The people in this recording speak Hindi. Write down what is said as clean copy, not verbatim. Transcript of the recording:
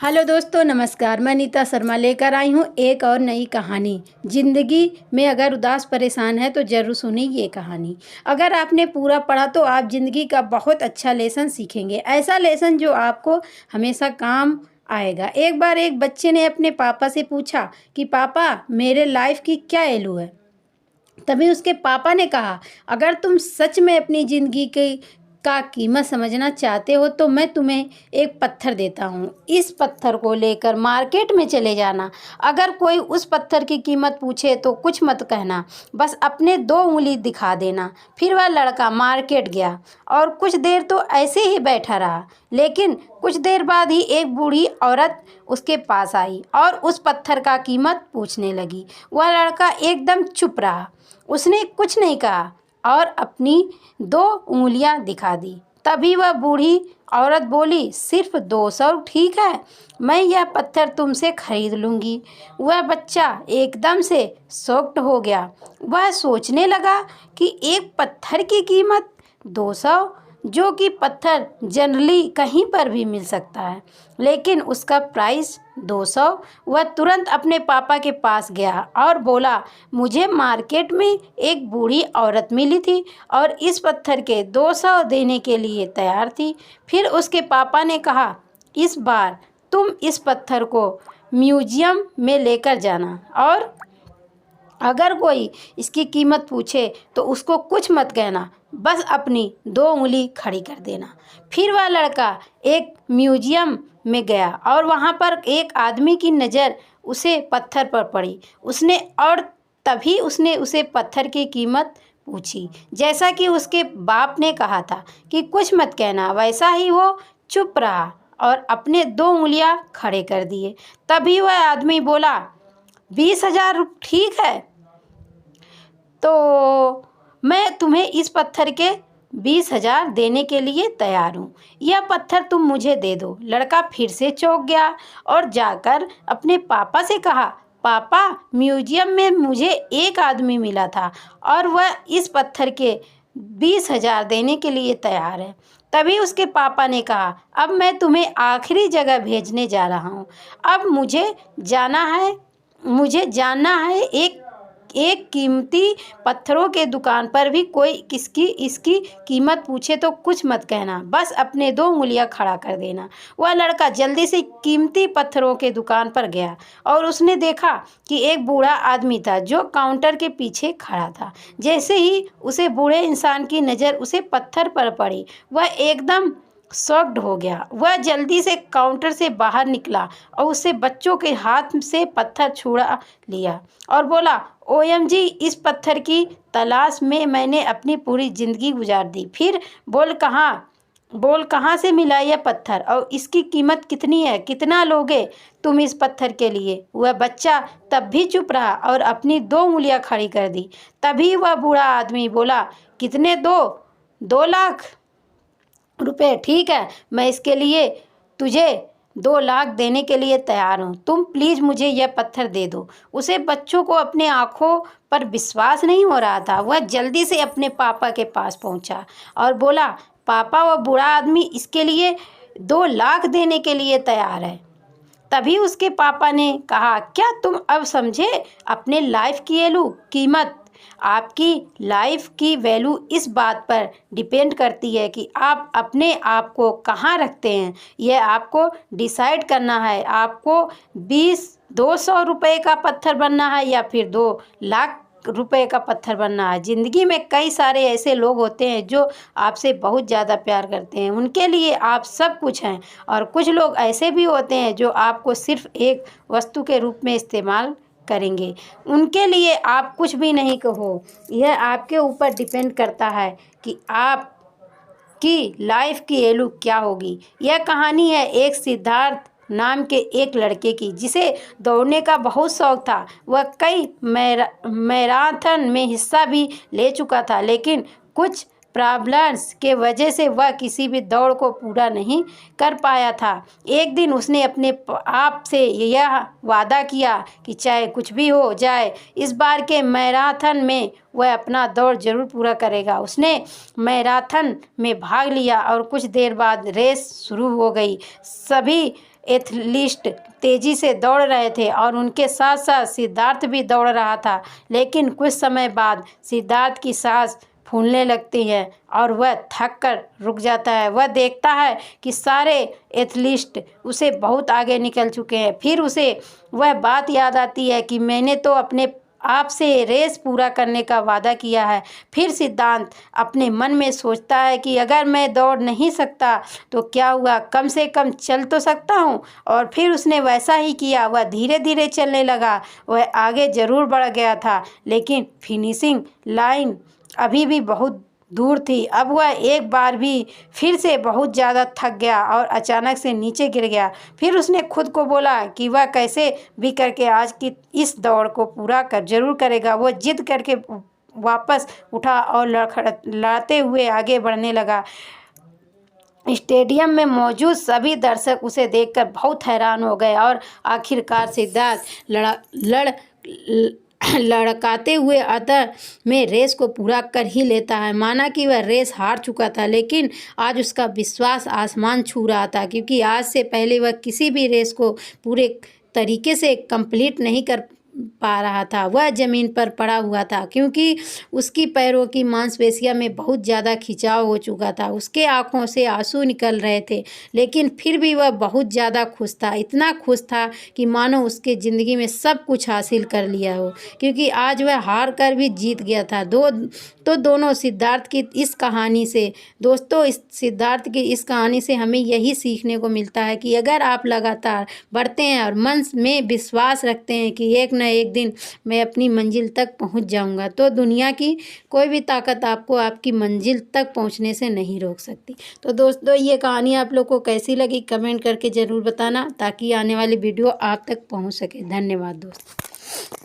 हेलो दोस्तों, नमस्कार। मैं नीता शर्मा लेकर आई हूँ एक और नई कहानी। ज़िंदगी में अगर उदास परेशान है तो ज़रूर सुनिए ये कहानी। अगर आपने पूरा पढ़ा तो आप ज़िंदगी का बहुत अच्छा लेसन सीखेंगे, ऐसा लेसन जो आपको हमेशा काम आएगा। एक बार एक बच्चे ने अपने पापा से पूछा कि पापा, मेरे लाइफ की क्या वैल्यू है। तभी उसके पापा ने कहा, अगर तुम सच में अपनी ज़िंदगी की का कीमत समझना चाहते हो तो मैं तुम्हें एक पत्थर देता हूँ। इस पत्थर को लेकर मार्केट में चले जाना। अगर कोई उस पत्थर की कीमत पूछे तो कुछ मत कहना, बस अपने 2 उंगली दिखा देना। फिर वह लड़का मार्केट गया और कुछ देर तो ऐसे ही बैठा रहा, लेकिन कुछ देर बाद ही एक बूढ़ी औरत उसके पास आई और उस पत्थर का कीमत पूछने लगी। वह लड़का एकदम चुप रहा, उसने कुछ नहीं कहा और अपनी 2 उंगलियां दिखा दी। तभी वह बूढ़ी औरत बोली, सिर्फ 200 ठीक है, मैं यह पत्थर तुमसे खरीद लूँगी। वह बच्चा एकदम से शॉक्ड हो गया। वह सोचने लगा कि एक पत्थर की कीमत 200, जो कि पत्थर जनरली कहीं पर भी मिल सकता है, लेकिन उसका प्राइस 200। वह तुरंत अपने पापा के पास गया और बोला, मुझे मार्केट में एक बूढ़ी औरत मिली थी और इस पत्थर के 200 देने के लिए तैयार थी। फिर उसके पापा ने कहा, इस बार तुम इस पत्थर को म्यूजियम में लेकर जाना और अगर कोई इसकी कीमत पूछे तो उसको कुछ मत कहना, बस अपनी 2 उंगली खड़ी कर देना। फिर वह लड़का एक म्यूजियम में गया और वहाँ पर एक आदमी की नज़र उसे पत्थर पर पड़ी। तभी उसने उसे पत्थर की कीमत पूछी। जैसा कि उसके बाप ने कहा था कि कुछ मत कहना, वैसा ही वो चुप रहा और अपने 2 उंगलियां खड़े कर दिए। तभी वह आदमी बोला, 20,000 ठीक है, तो मैं तुम्हें इस पत्थर के 20,000 देने के लिए तैयार हूँ। यह पत्थर तुम मुझे दे दो। लड़का फिर से चौंक गया और जाकर अपने पापा से कहा, पापा, म्यूजियम में मुझे एक आदमी मिला था और वह इस पत्थर के 20,000 देने के लिए तैयार है। तभी उसके पापा ने कहा, अब मैं तुम्हें आखिरी जगह भेजने जा रहा हूँ। अब मुझे जानना है एक एक कीमती पत्थरों के दुकान पर भी कोई इसकी कीमत पूछे तो कुछ मत कहना, बस अपने 2 उंगलियां खड़ा कर देना। वह लड़का जल्दी से कीमती पत्थरों के दुकान पर गया और उसने देखा कि एक बूढ़ा आदमी था जो काउंटर के पीछे खड़ा था। जैसे ही उसे बूढ़े इंसान की नज़र उसे पत्थर पर पड़ी, वह एकदम शॉक्ड हो गया। वह जल्दी से काउंटर से बाहर निकला और उसे बच्चों के हाथ से पत्थर छुड़ा लिया और बोला, ओएमजी, इस पत्थर की तलाश में मैंने अपनी पूरी ज़िंदगी गुजार दी। फिर बोल कहाँ से मिला यह पत्थर और इसकी कीमत कितनी है, कितना लोगे तुम इस पत्थर के लिए। वह बच्चा तब भी चुप रहा और अपनी 2 उंगलियां खड़ी कर दी। तभी वह बूढ़ा आदमी बोला, कितने दो? 2 लाख रुपए ठीक है, मैं इसके लिए तुझे 2 लाख देने के लिए तैयार हूँ। तुम प्लीज़ मुझे यह पत्थर दे दो। उसे बच्चों को अपने आँखों पर विश्वास नहीं हो रहा था। वह जल्दी से अपने पापा के पास पहुँचा और बोला, पापा, वह बूढ़ा आदमी इसके लिए 2 लाख देने के लिए तैयार है। तभी उसके पापा ने कहा, क्या तुम अब समझे अपने लाइफ की कीमत? आपकी लाइफ की वैल्यू इस बात पर डिपेंड करती है कि आप अपने आप को कहाँ रखते हैं। यह आपको डिसाइड करना है, आपको 200 रुपये का पत्थर बनना है या फिर 2 लाख रुपए का पत्थर बनना है। ज़िंदगी में कई सारे ऐसे लोग होते हैं जो आपसे बहुत ज़्यादा प्यार करते हैं, उनके लिए आप सब कुछ हैं, और कुछ लोग ऐसे भी होते हैं जो आपको सिर्फ एक वस्तु के रूप में इस्तेमाल करेंगे, उनके लिए आप कुछ भी नहीं कहो। यह आपके ऊपर डिपेंड करता है कि आप की लाइफ की वैल्यू क्या होगी। यह कहानी है एक सिद्धार्थ नाम के एक लड़के की, जिसे दौड़ने का बहुत शौक था। वह कई मैराथन में हिस्सा भी ले चुका था, लेकिन कुछ प्रॉब्लम्स के वजह से वह किसी भी दौड़ को पूरा नहीं कर पाया था। एक दिन उसने अपने आप से यह वादा किया कि चाहे कुछ भी हो जाए, इस बार के मैराथन में वह अपना दौड़ जरूर पूरा करेगा। उसने मैराथन में भाग लिया और कुछ देर बाद रेस शुरू हो गई। सभी एथलीट तेजी से दौड़ रहे थे और उनके साथ साथ सिद्धार्थ भी दौड़ रहा था। लेकिन कुछ समय बाद सिद्धार्थ की सांस फूलने लगती है और वह थक कर रुक जाता है। वह देखता है कि सारे एथलीट उसे बहुत आगे निकल चुके हैं। फिर उसे वह बात याद आती है कि मैंने तो अपने आप से रेस पूरा करने का वादा किया है। फिर सिद्धांत अपने मन में सोचता है कि अगर मैं दौड़ नहीं सकता तो क्या हुआ, कम से कम चल तो सकता हूँ। और फिर उसने वैसा ही किया। वह धीरे धीरे चलने लगा। वह आगे ज़रूर बढ़ गया था, लेकिन फिनिशिंग लाइन अभी भी बहुत दूर थी। अब वह एक बार भी फिर से बहुत ज़्यादा थक गया और अचानक से नीचे गिर गया। फिर उसने खुद को बोला कि वह कैसे भी करके आज की इस दौड़ को पूरा कर जरूर करेगा। वो जिद करके वापस उठा और लड़ते हुए आगे बढ़ने लगा। स्टेडियम में मौजूद सभी दर्शक उसे देखकर बहुत हैरान हो गए और आखिरकार सिद्धार्थ लड़काते हुए अंत में रेस को पूरा कर ही लेता है। माना कि वह रेस हार चुका था, लेकिन आज उसका विश्वास आसमान छू रहा था, क्योंकि आज से पहले वह किसी भी रेस को पूरे तरीके से कंप्लीट नहीं कर पा रहा था। वह ज़मीन पर पड़ा हुआ था, क्योंकि उसकी पैरों की मांसपेशियों में बहुत ज़्यादा खिंचाव हो चुका था। उसके आंखों से आंसू निकल रहे थे, लेकिन फिर भी वह बहुत ज़्यादा खुश था। इतना खुश था कि मानो उसके ज़िंदगी में सब कुछ हासिल कर लिया हो, क्योंकि आज वह हार कर भी जीत गया था। दोनों सिद्धार्थ की इस कहानी से दोस्तों इस सिद्धार्थ की इस कहानी से हमें यही सीखने को मिलता है कि अगर आप लगातार बढ़ते हैं और मन में विश्वास रखते हैं कि एक न एक दिन मैं अपनी मंजिल तक पहुंच जाऊंगा, तो दुनिया की कोई भी ताकत आपको आपकी मंजिल तक पहुंचने से नहीं रोक सकती। तो दोस्तों ये कहानी आप लोग को कैसी लगी कमेंट करके ज़रूर बताना, ताकि आने वाली वीडियो आप तक पहुंच सके। धन्यवाद दोस्तों।